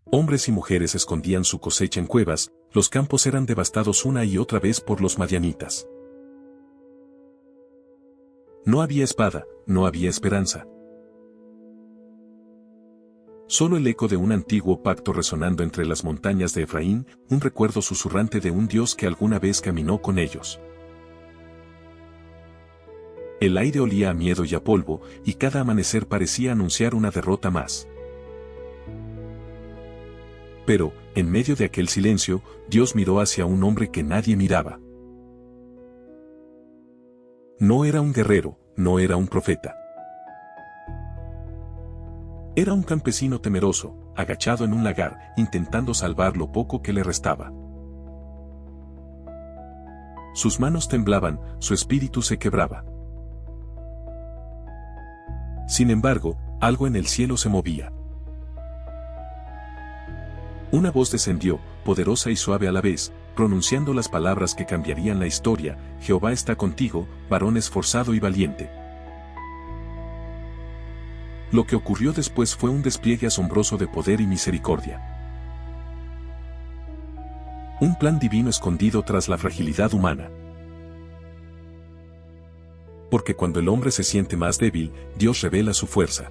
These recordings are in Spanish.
Hombres y mujeres escondían su cosecha en cuevas, los campos eran devastados una y otra vez por los madianitas. No había espada, no había esperanza. Solo el eco de un antiguo pacto resonando entre las montañas de Efraín, un recuerdo susurrante de un Dios que alguna vez caminó con ellos. El aire olía a miedo y a polvo, y cada amanecer parecía anunciar una derrota más. Pero, en medio de aquel silencio, Dios miró hacia un hombre que nadie miraba. No era un guerrero, no era un profeta. Era un campesino temeroso, agachado en un lagar, intentando salvar lo poco que le restaba. Sus manos temblaban, su espíritu se quebraba. Sin embargo, algo en el cielo se movía. Una voz descendió, poderosa y suave a la vez, pronunciando las palabras que cambiarían la historia: Jehová está contigo, varón esforzado y valiente. Lo que ocurrió después fue un despliegue asombroso de poder y misericordia. Un plan divino escondido tras la fragilidad humana. Porque cuando el hombre se siente más débil, Dios revela su fuerza.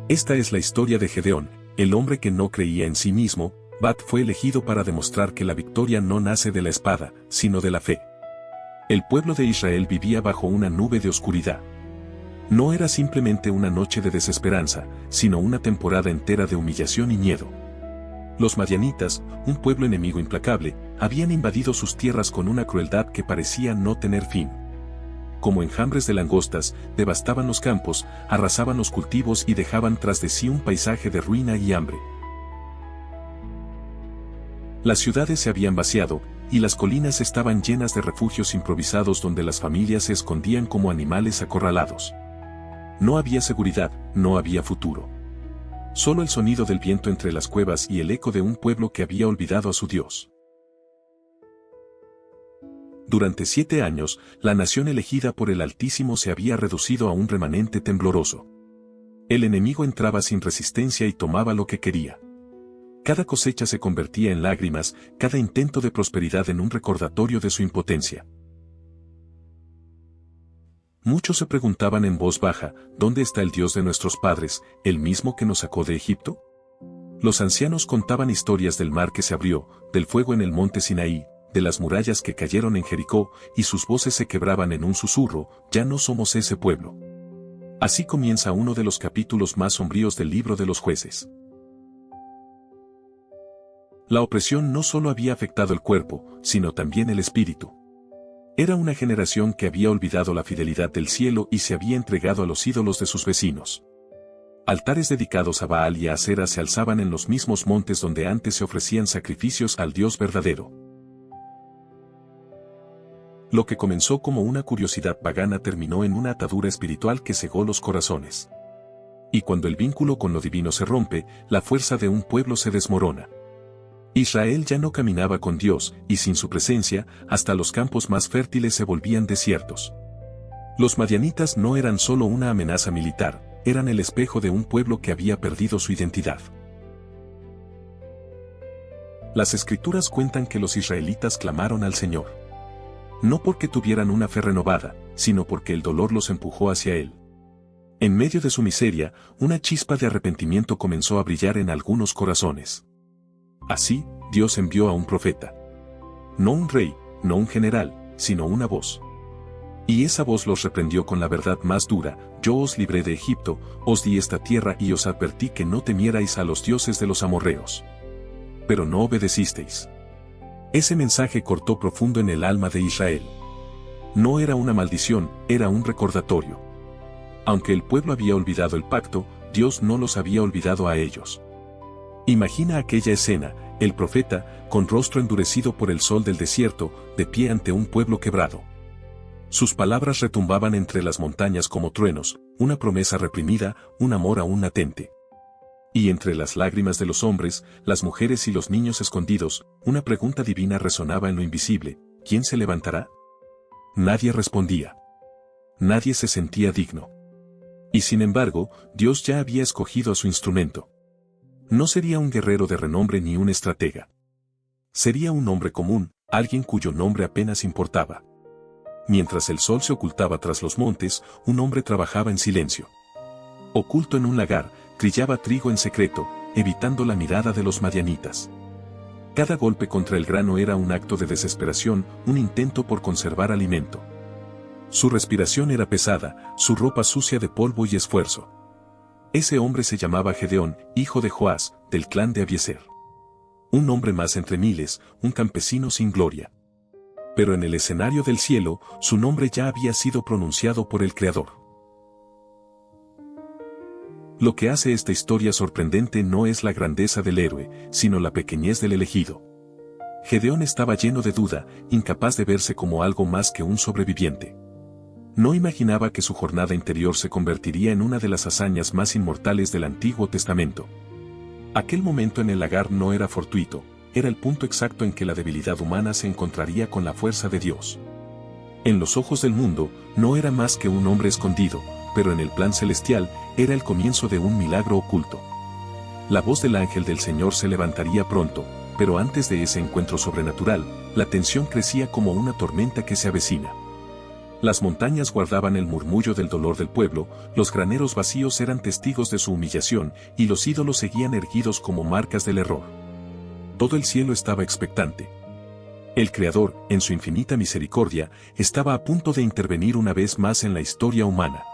Esta es la historia de Gedeón, el hombre que no creía en sí mismo. Bat fue elegido para demostrar que la victoria no nace de la espada, sino de la fe. El pueblo de Israel vivía bajo una nube de oscuridad. No era simplemente una noche de desesperanza, sino una temporada entera de humillación y miedo. Los madianitas, un pueblo enemigo implacable, habían invadido sus tierras con una crueldad que parecía no tener fin. Como enjambres de langostas, devastaban los campos, arrasaban los cultivos y dejaban tras de sí un paisaje de ruina y hambre. Las ciudades se habían vaciado, y las colinas estaban llenas de refugios improvisados donde las familias se escondían como animales acorralados. No había seguridad, no había futuro. Solo el sonido del viento entre las cuevas y el eco de un pueblo que había olvidado a su Dios. Durante 7 años, la nación elegida por el Altísimo se había reducido a un remanente tembloroso. El enemigo entraba sin resistencia y tomaba lo que quería. Cada cosecha se convertía en lágrimas, cada intento de prosperidad en un recordatorio de su impotencia. Muchos se preguntaban en voz baja: ¿dónde está el Dios de nuestros padres, el mismo que nos sacó de Egipto? Los ancianos contaban historias del mar que se abrió, del fuego en el monte Sinaí, de las murallas que cayeron en Jericó, y sus voces se quebraban en un susurro: ya no somos ese pueblo. Así comienza uno de los capítulos más sombríos del libro de los Jueces. La opresión no solo había afectado el cuerpo, sino también el espíritu. Era una generación que había olvidado la fidelidad del cielo y se había entregado a los ídolos de sus vecinos. Altares dedicados a Baal y a Asera se alzaban en los mismos montes donde antes se ofrecían sacrificios al Dios verdadero. Lo que comenzó como una curiosidad pagana terminó en una atadura espiritual que cegó los corazones. Y cuando el vínculo con lo divino se rompe, la fuerza de un pueblo se desmorona. Israel ya no caminaba con Dios, y sin su presencia, hasta los campos más fértiles se volvían desiertos. Los madianitas no eran solo una amenaza militar, eran el espejo de un pueblo que había perdido su identidad. Las Escrituras cuentan que los israelitas clamaron al Señor. No porque tuvieran una fe renovada, sino porque el dolor los empujó hacia Él. En medio de su miseria, una chispa de arrepentimiento comenzó a brillar en algunos corazones. Así, Dios envió a un profeta. No un rey, no un general, sino una voz. Y esa voz los reprendió con la verdad más dura: yo os libré de Egipto, os di esta tierra y os advertí que no temierais a los dioses de los amorreos. Pero no obedecisteis. Ese mensaje cortó profundo en el alma de Israel. No era una maldición, era un recordatorio. Aunque el pueblo había olvidado el pacto, Dios no los había olvidado a ellos. Imagina aquella escena: el profeta, con rostro endurecido por el sol del desierto, de pie ante un pueblo quebrado. Sus palabras retumbaban entre las montañas como truenos, una promesa reprimida, un amor aún latente. Y entre las lágrimas de los hombres, las mujeres y los niños escondidos, una pregunta divina resonaba en lo invisible: ¿quién se levantará? Nadie respondía. Nadie se sentía digno. Y sin embargo, Dios ya había escogido a su instrumento. No sería un guerrero de renombre ni un estratega. Sería un hombre común, alguien cuyo nombre apenas importaba. Mientras el sol se ocultaba tras los montes, un hombre trabajaba en silencio. Oculto en un lagar, trillaba trigo en secreto, evitando la mirada de los madianitas. Cada golpe contra el grano era un acto de desesperación, un intento por conservar alimento. Su respiración era pesada, su ropa sucia de polvo y esfuerzo. Ese hombre se llamaba Gedeón, hijo de Joás, del clan de Abiezer. Un hombre más entre miles, un campesino sin gloria. Pero en el escenario del cielo, su nombre ya había sido pronunciado por el Creador. Lo que hace esta historia sorprendente no es la grandeza del héroe, sino la pequeñez del elegido. Gedeón estaba lleno de duda, incapaz de verse como algo más que un sobreviviente. No imaginaba que su jornada interior se convertiría en una de las hazañas más inmortales del Antiguo Testamento. Aquel momento en el lagar no era fortuito, era el punto exacto en que la debilidad humana se encontraría con la fuerza de Dios. En los ojos del mundo, no era más que un hombre escondido, pero en el plan celestial, era el comienzo de un milagro oculto. La voz del ángel del Señor se levantaría pronto, pero antes de ese encuentro sobrenatural, la tensión crecía como una tormenta que se avecina. Las montañas guardaban el murmullo del dolor del pueblo, los graneros vacíos eran testigos de su humillación, y los ídolos seguían erguidos como marcas del error. Todo el cielo estaba expectante. El Creador, en su infinita misericordia, estaba a punto de intervenir una vez más en la historia humana.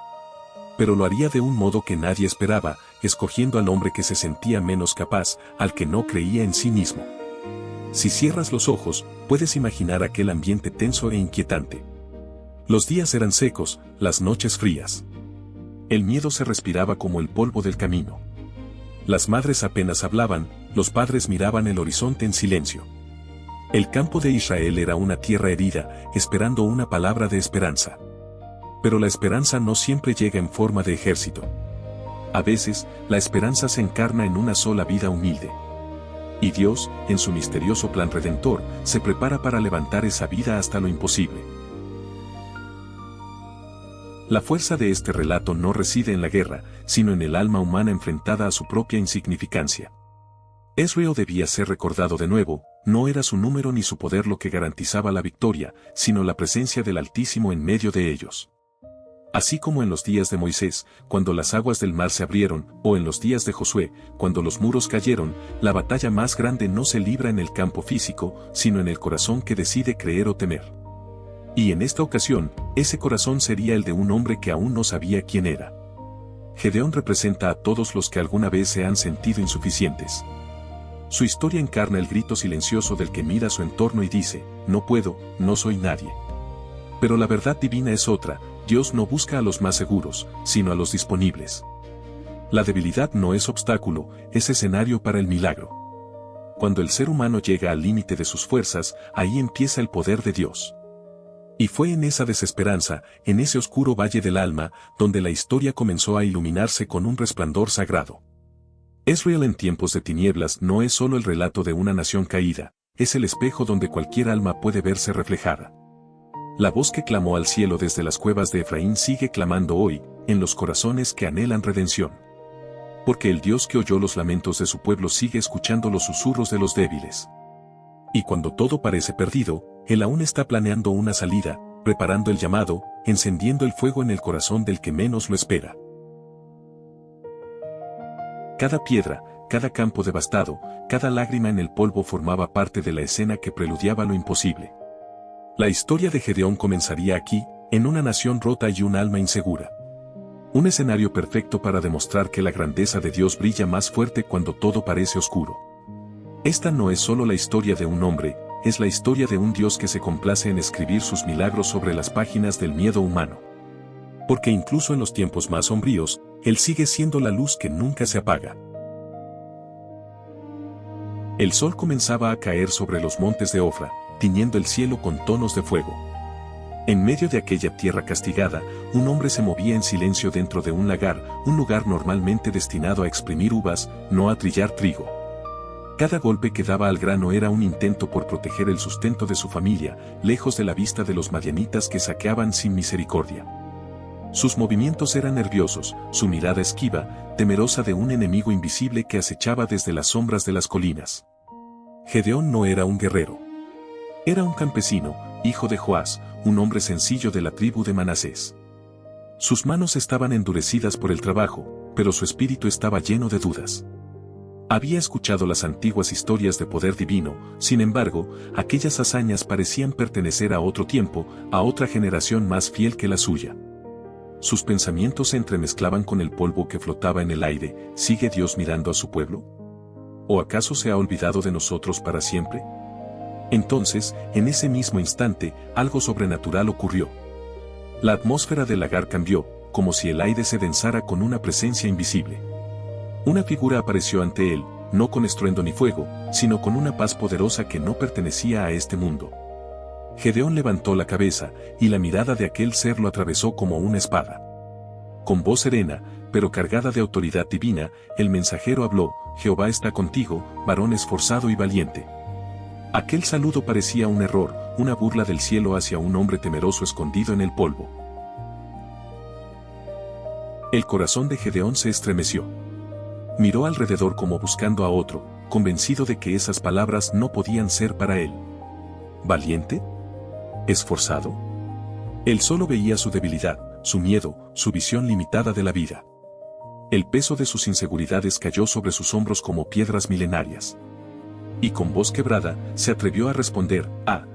Pero lo haría de un modo que nadie esperaba, escogiendo al hombre que se sentía menos capaz, al que no creía en sí mismo. Si cierras los ojos, puedes imaginar aquel ambiente tenso e inquietante. Los días eran secos, las noches frías. El miedo se respiraba como el polvo del camino. Las madres apenas hablaban, los padres miraban el horizonte en silencio. El campo de Israel era una tierra herida, esperando una palabra de esperanza. Pero la esperanza no siempre llega en forma de ejército. A veces, la esperanza se encarna en una sola vida humilde. Y Dios, en su misterioso plan redentor, se prepara para levantar esa vida hasta lo imposible. La fuerza de este relato no reside en la guerra, sino en el alma humana enfrentada a su propia insignificancia. Israel debía ser recordado de nuevo, no era su número ni su poder lo que garantizaba la victoria, sino la presencia del Altísimo en medio de ellos. Así como en los días de Moisés, cuando las aguas del mar se abrieron, o en los días de Josué, cuando los muros cayeron, la batalla más grande no se libra en el campo físico, sino en el corazón que decide creer o temer. Y en esta ocasión, ese corazón sería el de un hombre que aún no sabía quién era. Gedeón representa a todos los que alguna vez se han sentido insuficientes. Su historia encarna el grito silencioso del que mira su entorno y dice, no puedo, no soy nadie. Pero la verdad divina es otra, Dios no busca a los más seguros, sino a los disponibles. La debilidad no es obstáculo, es escenario para el milagro. Cuando el ser humano llega al límite de sus fuerzas, ahí empieza el poder de Dios. Y fue en esa desesperanza, en ese oscuro valle del alma, donde la historia comenzó a iluminarse con un resplandor sagrado. Israel en tiempos de tinieblas no es solo el relato de una nación caída, es el espejo donde cualquier alma puede verse reflejada. La voz que clamó al cielo desde las cuevas de Efraín sigue clamando hoy, en los corazones que anhelan redención. Porque el Dios que oyó los lamentos de su pueblo sigue escuchando los susurros de los débiles. Y cuando todo parece perdido, Él aún está planeando una salida, preparando el llamado, encendiendo el fuego en el corazón del que menos lo espera. Cada piedra, cada campo devastado, cada lágrima en el polvo formaba parte de la escena que preludiaba lo imposible. La historia de Gedeón comenzaría aquí, en una nación rota y un alma insegura. Un escenario perfecto para demostrar que la grandeza de Dios brilla más fuerte cuando todo parece oscuro. Esta no es solo la historia de un hombre, es la historia de un Dios que se complace en escribir sus milagros sobre las páginas del miedo humano. Porque incluso en los tiempos más sombríos, Él sigue siendo la luz que nunca se apaga. El sol comenzaba a caer sobre los montes de Ofra, tiñendo el cielo con tonos de fuego. En medio de aquella tierra castigada, un hombre se movía en silencio dentro de un lagar, un lugar normalmente destinado a exprimir uvas, no a trillar trigo. Cada golpe que daba al grano era un intento por proteger el sustento de su familia, lejos de la vista de los madianitas que saqueaban sin misericordia. Sus movimientos eran nerviosos, su mirada esquiva, temerosa de un enemigo invisible que acechaba desde las sombras de las colinas. Gedeón no era un guerrero. Era un campesino, hijo de Joás, un hombre sencillo de la tribu de Manasés. Sus manos estaban endurecidas por el trabajo, pero su espíritu estaba lleno de dudas. Había escuchado las antiguas historias de poder divino, sin embargo, aquellas hazañas parecían pertenecer a otro tiempo, a otra generación más fiel que la suya. Sus pensamientos se entremezclaban con el polvo que flotaba en el aire. ¿Sigue Dios mirando a su pueblo? ¿O acaso se ha olvidado de nosotros para siempre? Entonces, en ese mismo instante, algo sobrenatural ocurrió. La atmósfera del lagar cambió, como si el aire se densara con una presencia invisible. Una figura apareció ante él, no con estruendo ni fuego, sino con una paz poderosa que no pertenecía a este mundo. Gedeón levantó la cabeza, y la mirada de aquel ser lo atravesó como una espada. Con voz serena, pero cargada de autoridad divina, el mensajero habló: Jehová está contigo, varón esforzado y valiente. Aquel saludo parecía un error, una burla del cielo hacia un hombre temeroso escondido en el polvo. El corazón de Gedeón se estremeció. Miró alrededor como buscando a otro, convencido de que esas palabras no podían ser para él. ¿Valiente? ¿Esforzado? Él solo veía su debilidad, su miedo, su visión limitada de la vida. El peso de sus inseguridades cayó sobre sus hombros como piedras milenarias. Y con voz quebrada, se atrevió a responder: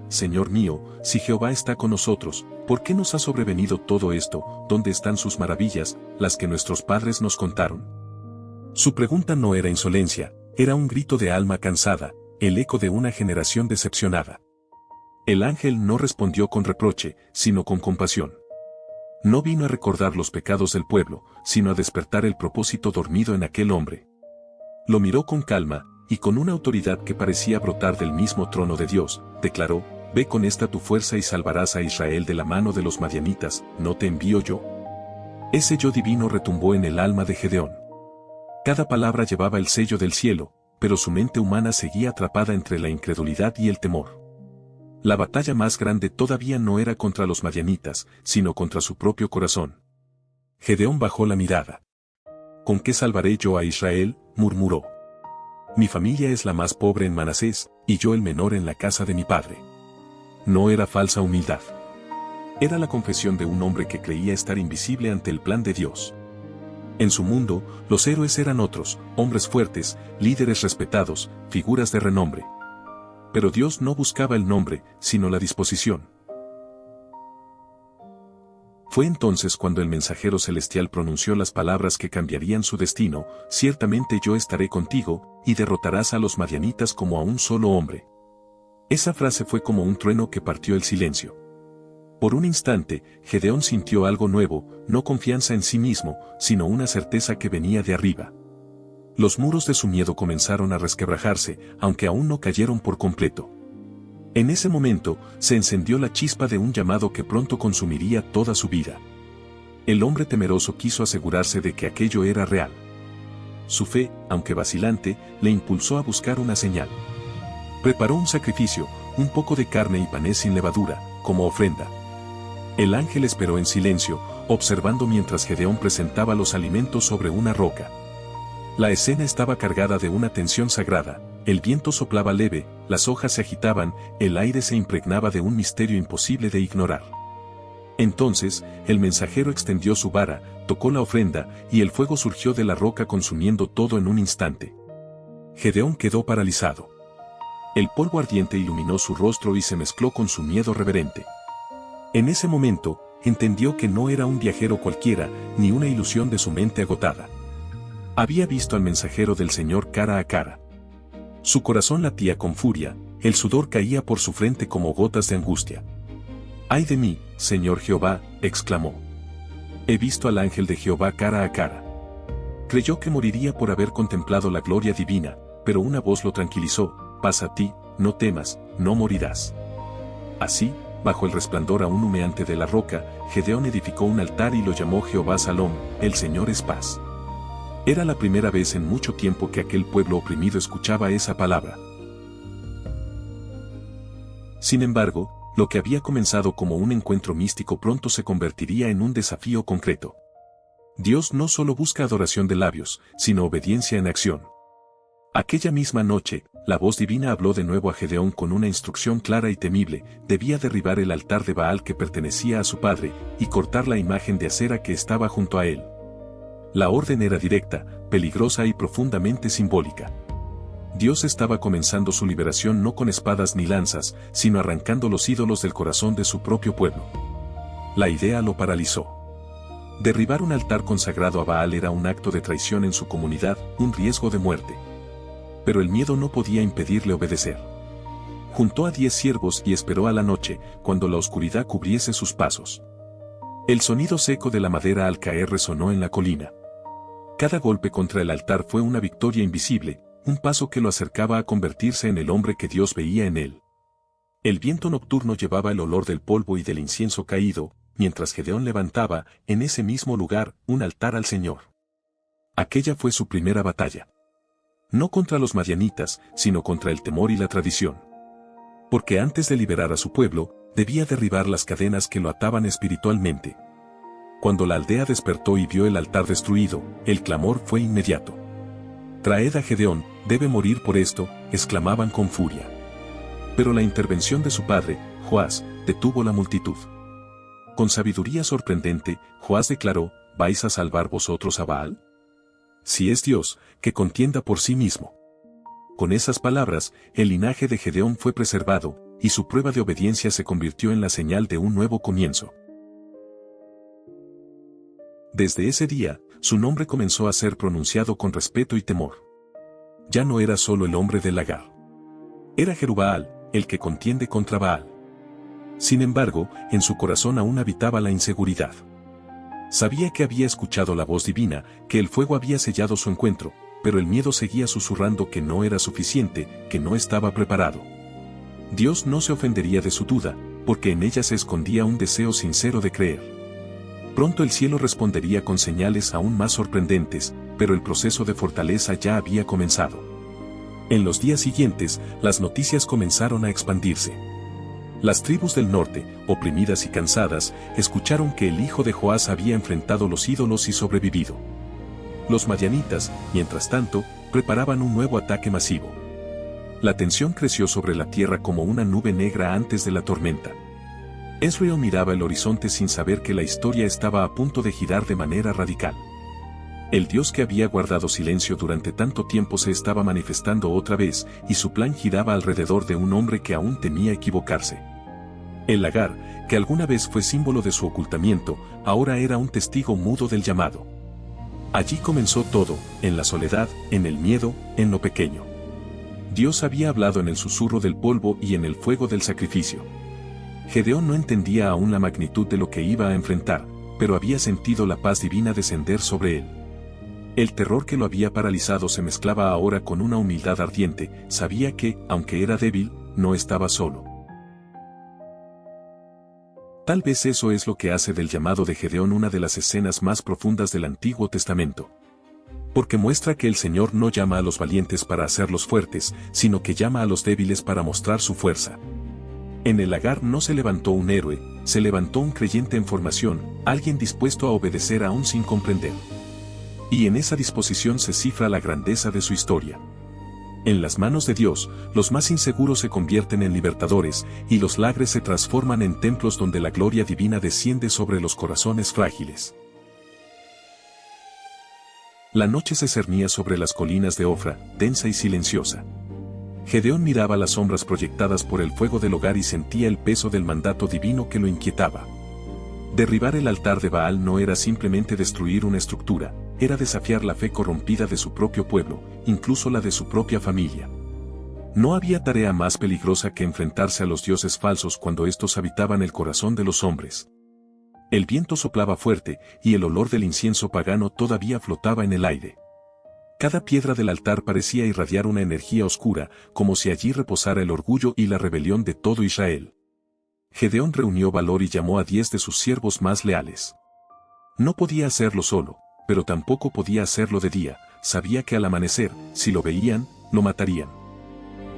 Señor mío, si Jehová está con nosotros, ¿por qué nos ha sobrevenido todo esto? ¿Dónde están sus maravillas, las que nuestros padres nos contaron? Su pregunta no era insolencia, era un grito de alma cansada, el eco de una generación decepcionada. El ángel no respondió con reproche, sino con compasión. No vino a recordar los pecados del pueblo, sino a despertar el propósito dormido en aquel hombre. Lo miró con calma, y con una autoridad que parecía brotar del mismo trono de Dios, declaró: Ve con esta tu fuerza y salvarás a Israel de la mano de los madianitas, ¿no te envío yo? Ese yo divino retumbó en el alma de Gedeón. Cada palabra llevaba el sello del cielo, pero su mente humana seguía atrapada entre la incredulidad y el temor. La batalla más grande todavía no era contra los madianitas, sino contra su propio corazón. Gedeón bajó la mirada. ¿Con qué salvaré yo a Israel?, murmuró. Mi familia es la más pobre en Manasés, y yo el menor en la casa de mi padre. No era falsa humildad. Era la confesión de un hombre que creía estar invisible ante el plan de Dios. En su mundo, los héroes eran otros, hombres fuertes, líderes respetados, figuras de renombre. Pero Dios no buscaba el nombre, sino la disposición. Fue entonces cuando el mensajero celestial pronunció las palabras que cambiarían su destino: Ciertamente yo estaré contigo, y derrotarás a los madianitas como a un solo hombre. Esa frase fue como un trueno que partió el silencio. Por un instante, Gedeón sintió algo nuevo, no confianza en sí mismo, sino una certeza que venía de arriba. Los muros de su miedo comenzaron a resquebrajarse, aunque aún no cayeron por completo. En ese momento, se encendió la chispa de un llamado que pronto consumiría toda su vida. El hombre temeroso quiso asegurarse de que aquello era real. Su fe, aunque vacilante, le impulsó a buscar una señal. Preparó un sacrificio, un poco de carne y panes sin levadura, como ofrenda. El ángel esperó en silencio, observando mientras Gedeón presentaba los alimentos sobre una roca. La escena estaba cargada de una tensión sagrada. El viento soplaba leve, las hojas se agitaban, el aire se impregnaba de un misterio imposible de ignorar. Entonces, el mensajero extendió su vara, tocó la ofrenda, y el fuego surgió de la roca consumiendo todo en un instante. Gedeón quedó paralizado. El polvo ardiente iluminó su rostro y se mezcló con su miedo reverente. En ese momento, entendió que no era un viajero cualquiera, ni una ilusión de su mente agotada. Había visto al mensajero del Señor cara a cara. Su corazón latía con furia, el sudor caía por su frente como gotas de angustia. «¡Ay de mí, Señor Jehová!», exclamó. «He visto al ángel de Jehová cara a cara». Creyó que moriría por haber contemplado la gloria divina, pero una voz lo tranquilizó: «Paz a ti, no temas, no morirás». Así, bajo el resplandor aún humeante de la roca, Gedeón edificó un altar y lo llamó Jehová Salom, el Señor es paz. Era la primera vez en mucho tiempo que aquel pueblo oprimido escuchaba esa palabra. Sin embargo, Lo que había comenzado como un encuentro místico pronto se convertiría en un desafío concreto. Dios no solo busca adoración de labios, sino obediencia en acción. Aquella misma noche, la voz divina habló de nuevo a Gedeón con una instrucción clara y temible: debía derribar el altar de Baal que pertenecía a su padre, y cortar la imagen de acera que estaba junto a él. La orden era directa, peligrosa y profundamente simbólica. Dios estaba comenzando su liberación no con espadas ni lanzas, sino arrancando los ídolos del corazón de su propio pueblo. La idea lo paralizó. Derribar un altar consagrado a Baal era un acto de traición en su comunidad, un riesgo de muerte. Pero el miedo no podía impedirle obedecer. Juntó a 10 siervos y esperó a la noche, cuando la oscuridad cubriese sus pasos. El sonido seco de la madera al caer resonó en la colina. Cada golpe contra el altar fue una victoria invisible, un paso que lo acercaba a convertirse en el hombre que Dios veía en él. El viento nocturno llevaba el olor del polvo y del incienso caído, mientras Gedeón levantaba, en ese mismo lugar, un altar al Señor. Aquella fue su primera batalla. No contra los madianitas, sino contra el temor y la tradición. Porque antes de liberar a su pueblo, debía derribar las cadenas que lo ataban espiritualmente. Cuando la aldea despertó y vio el altar destruido, el clamor fue inmediato. «Traed a Gedeón, debe morir por esto», exclamaban con furia. Pero la intervención de su padre, Joás, detuvo la multitud. Con sabiduría sorprendente, Joás declaró: ¿vais a salvar vosotros a Baal? Si es Dios, que contienda por sí mismo. Con esas palabras, el linaje de Gedeón fue preservado, y su prueba de obediencia se convirtió en la señal de un nuevo comienzo. Desde ese día, su nombre comenzó a ser pronunciado con respeto y temor. Ya no era solo el hombre del lagar. Era Jerubbaal, el que contiende contra Baal. Sin embargo, en su corazón aún habitaba la inseguridad. Sabía que había escuchado la voz divina, que el fuego había sellado su encuentro, pero el miedo seguía susurrando que no era suficiente, que no estaba preparado. Dios no se ofendería de su duda, porque en ella se escondía un deseo sincero de creer. Pronto el cielo respondería con señales aún más sorprendentes, pero el proceso de fortaleza ya había comenzado. En los días siguientes, las noticias comenzaron a expandirse. Las tribus del norte, oprimidas y cansadas, escucharon que el hijo de Joás había enfrentado los ídolos y sobrevivido. Los madianitas, mientras tanto, preparaban un nuevo ataque masivo. La tensión creció sobre la tierra como una nube negra antes de la tormenta. Esreo miraba el horizonte sin saber que la historia estaba a punto de girar de manera radical. El Dios que había guardado silencio durante tanto tiempo se estaba manifestando otra vez, y su plan giraba alrededor de un hombre que aún temía equivocarse. El lagar, que alguna vez fue símbolo de su ocultamiento, ahora era un testigo mudo del llamado. Allí comenzó todo, en la soledad, en el miedo, en lo pequeño. Dios había hablado en el susurro del polvo y en el fuego del sacrificio. Gedeón no entendía aún la magnitud de lo que iba a enfrentar, pero había sentido la paz divina descender sobre él. El terror que lo había paralizado se mezclaba ahora con una humildad ardiente. Sabía que, aunque era débil, no estaba solo. Tal vez eso es lo que hace del llamado de Gedeón una de las escenas más profundas del Antiguo Testamento. Porque muestra que el Señor no llama a los valientes para hacerlos fuertes, sino que llama a los débiles para mostrar su fuerza. En el lagar no se levantó un héroe, se levantó un creyente en formación, alguien dispuesto a obedecer aún sin comprender. Y en esa disposición se cifra la grandeza de su historia. En las manos de Dios, los más inseguros se convierten en libertadores, y los lagres se transforman en templos donde la gloria divina desciende sobre los corazones frágiles. La noche se cernía sobre las colinas de Ofra, densa y silenciosa. Gedeón miraba las sombras proyectadas por el fuego del hogar y sentía el peso del mandato divino que lo inquietaba. Derribar el altar de Baal no era simplemente destruir una estructura, era desafiar la fe corrompida de su propio pueblo, incluso la de su propia familia. No había tarea más peligrosa que enfrentarse a los dioses falsos cuando estos habitaban el corazón de los hombres. El viento soplaba fuerte, y el olor del incienso pagano todavía flotaba en el aire. Cada piedra del altar parecía irradiar una energía oscura, como si allí reposara el orgullo y la rebelión de todo Israel. Gedeón reunió valor y llamó a 10 de sus siervos más leales. No podía hacerlo solo, pero tampoco podía hacerlo de día. Sabía que al amanecer, si lo veían, lo matarían.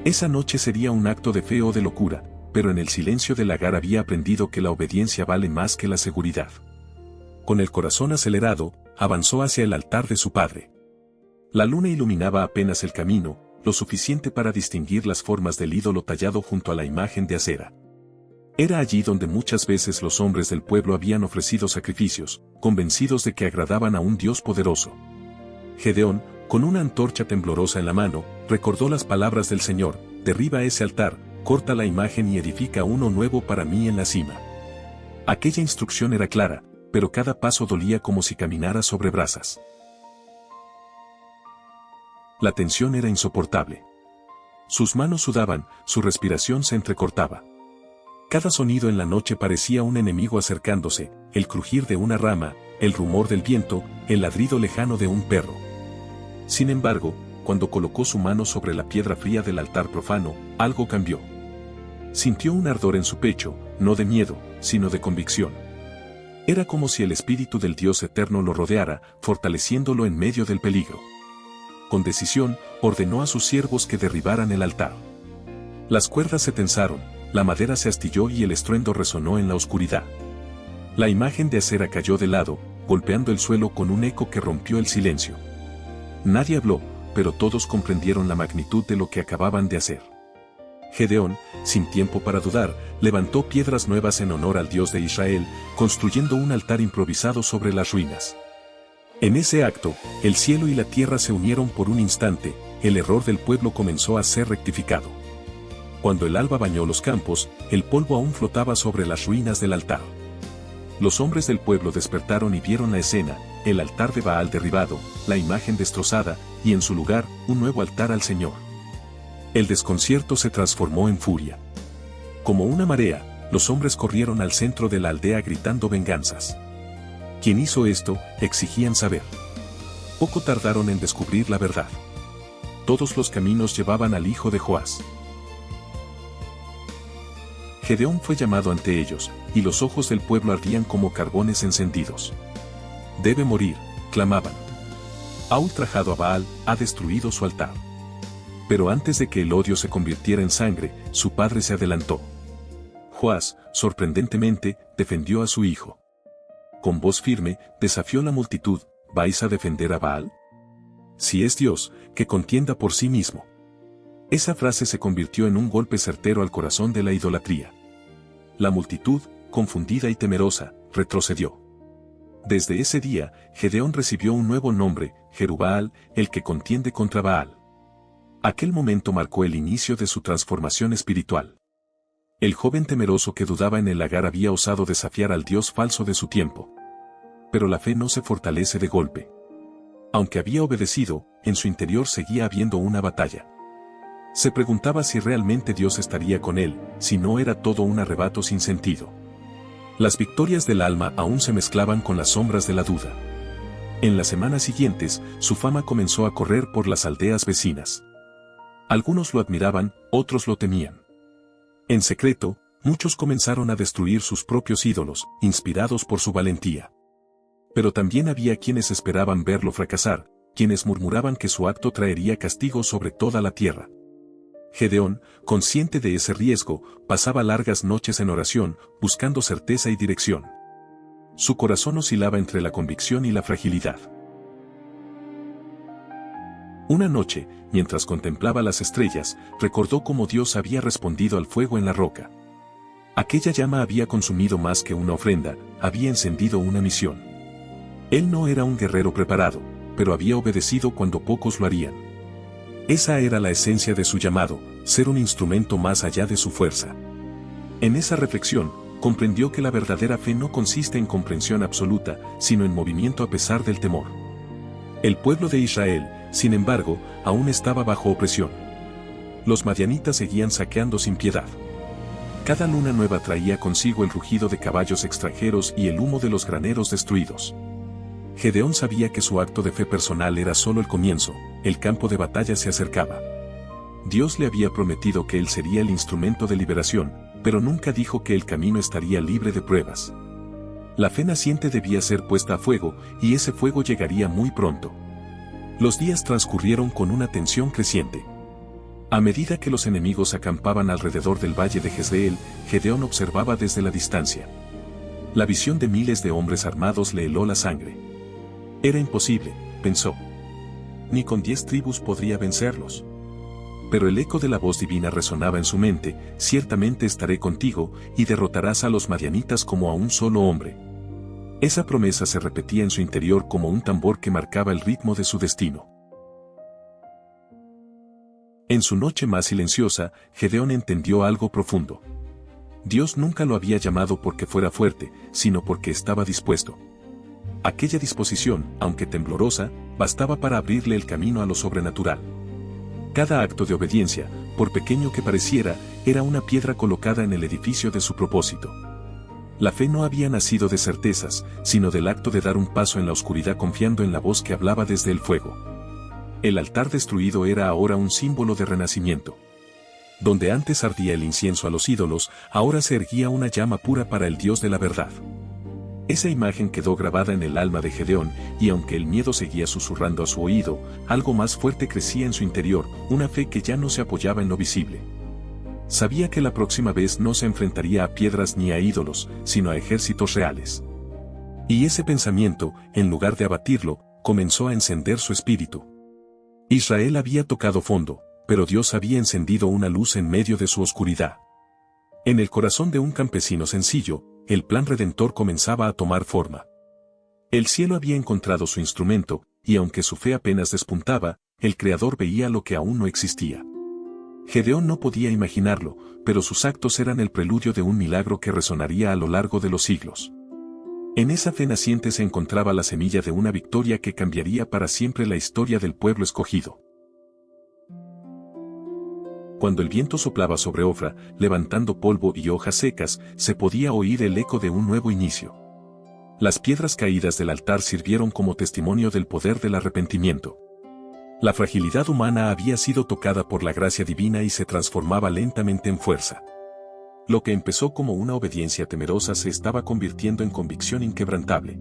Esa noche sería un acto de fe o de locura, pero en el silencio del lagar había aprendido que la obediencia vale más que la seguridad. Con el corazón acelerado, avanzó hacia el altar de su padre. La luna iluminaba apenas el camino, lo suficiente para distinguir las formas del ídolo tallado junto a la imagen de acera. Era allí donde muchas veces los hombres del pueblo habían ofrecido sacrificios, convencidos de que agradaban a un Dios poderoso. Gedeón, con una antorcha temblorosa en la mano, recordó las palabras del Señor: derriba ese altar, corta la imagen y edifica uno nuevo para mí en la cima. Aquella instrucción era clara, pero cada paso dolía como si caminara sobre brasas. La tensión era insoportable. Sus manos sudaban, su respiración se entrecortaba. Cada sonido en la noche parecía un enemigo acercándose, el crujir de una rama, el rumor del viento, el ladrido lejano de un perro. Sin embargo, cuando colocó su mano sobre la piedra fría del altar profano, algo cambió. Sintió un ardor en su pecho, no de miedo, sino de convicción. Era como si el espíritu del Dios eterno lo rodeara, fortaleciéndolo en medio del peligro. Con decisión, ordenó a sus siervos que derribaran el altar. Las cuerdas se tensaron, la madera se astilló y el estruendo resonó en la oscuridad. La imagen de acera cayó de lado, golpeando el suelo con un eco que rompió el silencio. Nadie habló, pero todos comprendieron la magnitud de lo que acababan de hacer. Gedeón, sin tiempo para dudar, levantó piedras nuevas en honor al Dios de Israel, construyendo un altar improvisado sobre las ruinas. En ese acto, el cielo y la tierra se unieron por un instante, el error del pueblo comenzó a ser rectificado. Cuando el alba bañó los campos, el polvo aún flotaba sobre las ruinas del altar. Los hombres del pueblo despertaron y vieron la escena: el altar de Baal derribado, la imagen destrozada, y en su lugar, un nuevo altar al Señor. El desconcierto se transformó en furia. Como una marea, los hombres corrieron al centro de la aldea gritando venganzas. ¿Quién hizo esto?, exigían saber. Poco tardaron en descubrir la verdad. Todos los caminos llevaban al hijo de Joás. Gedeón fue llamado ante ellos, y los ojos del pueblo ardían como carbones encendidos. Debe morir, clamaban. Ha ultrajado a Baal, ha destruido su altar. Pero antes de que el odio se convirtiera en sangre, su padre se adelantó. Joás, sorprendentemente, defendió a su hijo. Con voz firme, desafió la multitud: ¿vais a defender a Baal? Si es Dios, que contienda por sí mismo. Esa frase se convirtió en un golpe certero al corazón de la idolatría. La multitud, confundida y temerosa, retrocedió. Desde ese día, Gedeón recibió un nuevo nombre: Jerubbaal, el que contiende contra Baal. Aquel momento marcó el inicio de su transformación espiritual. El joven temeroso que dudaba en el lagar había osado desafiar al Dios falso de su tiempo. Pero la fe no se fortalece de golpe. Aunque había obedecido, en su interior seguía habiendo una batalla. Se preguntaba si realmente Dios estaría con él, si no era todo un arrebato sin sentido. Las victorias del alma aún se mezclaban con las sombras de la duda. En las semanas siguientes, su fama comenzó a correr por las aldeas vecinas. Algunos lo admiraban, otros lo temían. En secreto, muchos comenzaron a destruir sus propios ídolos, inspirados por su valentía. Pero también había quienes esperaban verlo fracasar, quienes murmuraban que su acto traería castigo sobre toda la tierra. Gedeón, consciente de ese riesgo, pasaba largas noches en oración, buscando certeza y dirección. Su corazón oscilaba entre la convicción y la fragilidad. Una noche, mientras contemplaba las estrellas, recordó cómo Dios había respondido al fuego en la roca. Aquella llama había consumido más que una ofrenda, había encendido una misión. Él no era un guerrero preparado, pero había obedecido cuando pocos lo harían. Esa era la esencia de su llamado, ser un instrumento más allá de su fuerza. En esa reflexión, comprendió que la verdadera fe no consiste en comprensión absoluta, sino en movimiento a pesar del temor. El pueblo de Israel, sin embargo, aún estaba bajo opresión. Los madianitas seguían saqueando sin piedad. Cada luna nueva traía consigo el rugido de caballos extranjeros y el humo de los graneros destruidos. Gedeón sabía que su acto de fe personal era solo el comienzo, el campo de batalla se acercaba. Dios le había prometido que él sería el instrumento de liberación, pero nunca dijo que el camino estaría libre de pruebas. La fe naciente debía ser puesta a fuego, y ese fuego llegaría muy pronto. Los días transcurrieron con una tensión creciente. A medida que los enemigos acampaban alrededor del valle de Jezreel, Gedeón observaba desde la distancia. La visión de miles de hombres armados le heló la sangre. Era imposible, pensó. Ni con 10 tribus podría vencerlos. Pero el eco de la voz divina resonaba en su mente: ciertamente estaré contigo, y derrotarás a los madianitas como a un solo hombre. Esa promesa se repetía en su interior como un tambor que marcaba el ritmo de su destino. En su noche más silenciosa, Gedeón entendió algo profundo. Dios nunca lo había llamado porque fuera fuerte, sino porque estaba dispuesto. Aquella disposición, aunque temblorosa, bastaba para abrirle el camino a lo sobrenatural. Cada acto de obediencia, por pequeño que pareciera, era una piedra colocada en el edificio de su propósito. La fe no había nacido de certezas, sino del acto de dar un paso en la oscuridad confiando en la voz que hablaba desde el fuego. El altar destruido era ahora un símbolo de renacimiento. Donde antes ardía el incienso a los ídolos, ahora se erguía una llama pura para el Dios de la verdad. Esa imagen quedó grabada en el alma de Gedeón, y aunque el miedo seguía susurrando a su oído, algo más fuerte crecía en su interior, una fe que ya no se apoyaba en lo visible. Sabía que la próxima vez no se enfrentaría a piedras ni a ídolos, sino a ejércitos reales. Y ese pensamiento, en lugar de abatirlo, comenzó a encender su espíritu. Israel había tocado fondo, pero Dios había encendido una luz en medio de su oscuridad. En el corazón de un campesino sencillo, el plan redentor comenzaba a tomar forma. El cielo había encontrado su instrumento, y aunque su fe apenas despuntaba, el Creador veía lo que aún no existía. Gedeón no podía imaginarlo, pero sus actos eran el preludio de un milagro que resonaría a lo largo de los siglos. En esa fe naciente se encontraba la semilla de una victoria que cambiaría para siempre la historia del pueblo escogido. Cuando el viento soplaba sobre Ofra, levantando polvo y hojas secas, se podía oír el eco de un nuevo inicio. Las piedras caídas del altar sirvieron como testimonio del poder del arrepentimiento. La fragilidad humana había sido tocada por la gracia divina y se transformaba lentamente en fuerza. Lo que empezó como una obediencia temerosa se estaba convirtiendo en convicción inquebrantable.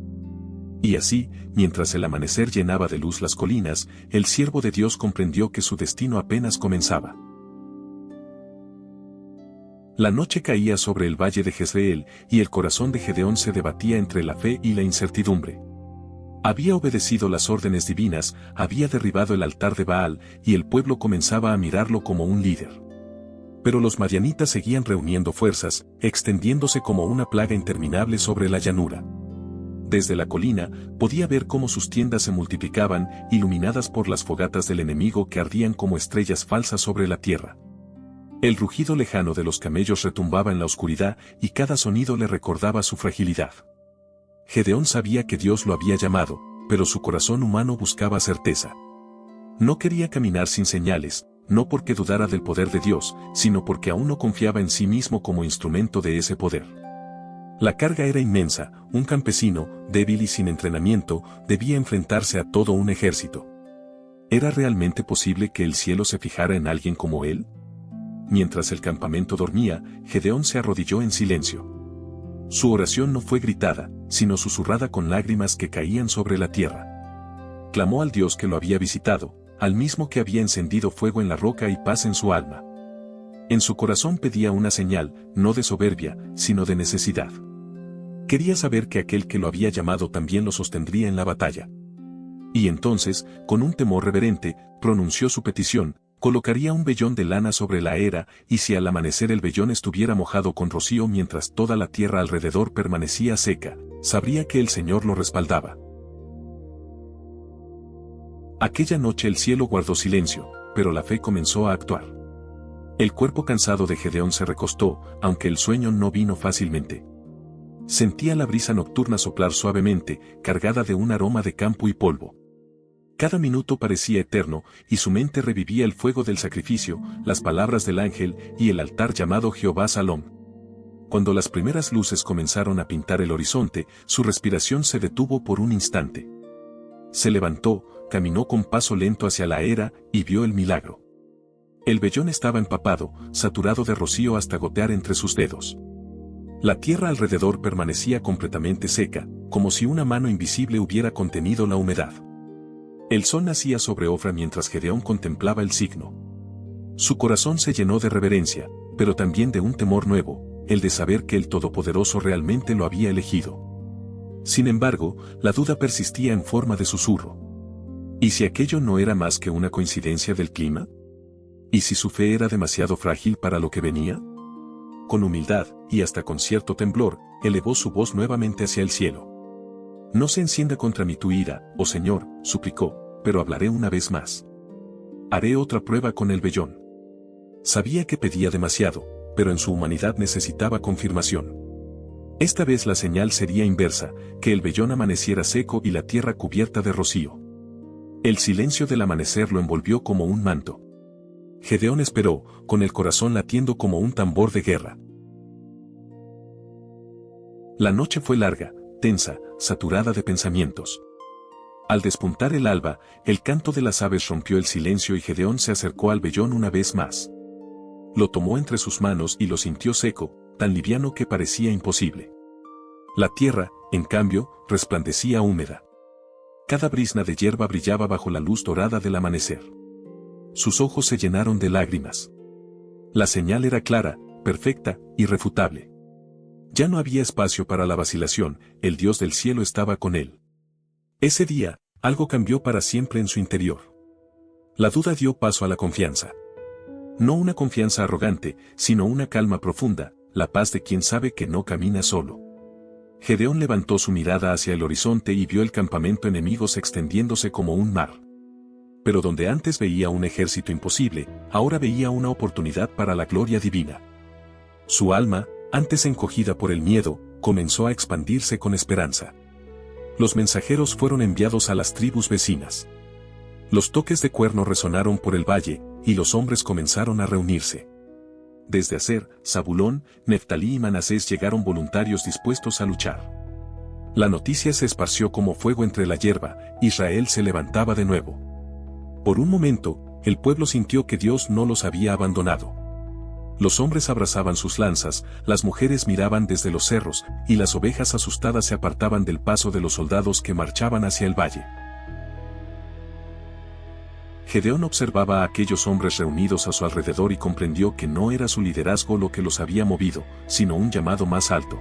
Y así, mientras el amanecer llenaba de luz las colinas, el siervo de Dios comprendió que su destino apenas comenzaba. La noche caía sobre el valle de Jezreel, y el corazón de Gedeón se debatía entre la fe y la incertidumbre. Había obedecido las órdenes divinas, había derribado el altar de Baal, y el pueblo comenzaba a mirarlo como un líder. Pero los madianitas seguían reuniendo fuerzas, extendiéndose como una plaga interminable sobre la llanura. Desde la colina, podía ver cómo sus tiendas se multiplicaban, iluminadas por las fogatas del enemigo que ardían como estrellas falsas sobre la tierra. El rugido lejano de los camellos retumbaba en la oscuridad, y cada sonido le recordaba su fragilidad. Gedeón sabía que Dios lo había llamado, pero su corazón humano buscaba certeza. No quería caminar sin señales, no porque dudara del poder de Dios, sino porque aún no confiaba en sí mismo como instrumento de ese poder. La carga era inmensa, un campesino, débil y sin entrenamiento, debía enfrentarse a todo un ejército. ¿Era realmente posible que el cielo se fijara en alguien como él? Mientras el campamento dormía, Gedeón se arrodilló en silencio. Su oración no fue gritada, sino susurrada con lágrimas que caían sobre la tierra. Clamó al Dios que lo había visitado, al mismo que había encendido fuego en la roca y paz en su alma. En su corazón pedía una señal, no de soberbia, sino de necesidad. Quería saber que aquel que lo había llamado también lo sostendría en la batalla. Y entonces, con un temor reverente, pronunció su petición: colocaría un vellón de lana sobre la era, y si al amanecer el vellón estuviera mojado con rocío mientras toda la tierra alrededor permanecía seca, sabría que el Señor lo respaldaba. Aquella noche el cielo guardó silencio, pero la fe comenzó a actuar. El cuerpo cansado de Gedeón se recostó, aunque el sueño no vino fácilmente. Sentía la brisa nocturna soplar suavemente, cargada de un aroma de campo y polvo. Cada minuto parecía eterno, y su mente revivía el fuego del sacrificio, las palabras del ángel, y el altar llamado Jehová Salom. Cuando las primeras luces comenzaron a pintar el horizonte, su respiración se detuvo por un instante. Se levantó, caminó con paso lento hacia la era, y vio el milagro. El vellón estaba empapado, saturado de rocío hasta gotear entre sus dedos. La tierra alrededor permanecía completamente seca, como si una mano invisible hubiera contenido la humedad. El sol nacía sobre Ofra mientras Gedeón contemplaba el signo. Su corazón se llenó de reverencia, pero también de un temor nuevo, el de saber que el Todopoderoso realmente lo había elegido. Sin embargo, la duda persistía en forma de susurro. ¿Y si aquello no era más que una coincidencia del clima? ¿Y si su fe era demasiado frágil para lo que venía? Con humildad, y hasta con cierto temblor, elevó su voz nuevamente hacia el cielo. No se encienda contra mí tu ira, oh Señor, suplicó, pero hablaré una vez más. Haré otra prueba con el vellón. Sabía que pedía demasiado, pero en su humanidad necesitaba confirmación. Esta vez la señal sería inversa, que el vellón amaneciera seco y la tierra cubierta de rocío. El silencio del amanecer lo envolvió como un manto. Gedeón esperó, con el corazón latiendo como un tambor de guerra. La noche fue larga, tensa, saturada de pensamientos. Al despuntar el alba, el canto de las aves rompió el silencio y Gedeón se acercó al vellón una vez más. Lo tomó entre sus manos y lo sintió seco, tan liviano que parecía imposible. La tierra, en cambio, resplandecía húmeda. Cada brizna de hierba brillaba bajo la luz dorada del amanecer. Sus ojos se llenaron de lágrimas. La señal era clara, perfecta, irrefutable. Ya no había espacio para la vacilación, el Dios del cielo estaba con él. Ese día, algo cambió para siempre en su interior. La duda dio paso a la confianza. No una confianza arrogante, sino una calma profunda, la paz de quien sabe que no camina solo. Gedeón levantó su mirada hacia el horizonte y vio el campamento enemigo extendiéndose como un mar. Pero donde antes veía un ejército imposible, ahora veía una oportunidad para la gloria divina. Su alma, antes encogida por el miedo, comenzó a expandirse con esperanza. Los mensajeros fueron enviados a las tribus vecinas. Los toques de cuerno resonaron por el valle, y los hombres comenzaron a reunirse. Desde Aser, Zabulón, Neftalí y Manasés llegaron voluntarios dispuestos a luchar. La noticia se esparció como fuego entre la hierba, Israel se levantaba de nuevo. Por un momento, el pueblo sintió que Dios no los había abandonado. Los hombres abrazaban sus lanzas, las mujeres miraban desde los cerros, y las ovejas asustadas se apartaban del paso de los soldados que marchaban hacia el valle. Gedeón observaba a aquellos hombres reunidos a su alrededor y comprendió que no era su liderazgo lo que los había movido, sino un llamado más alto.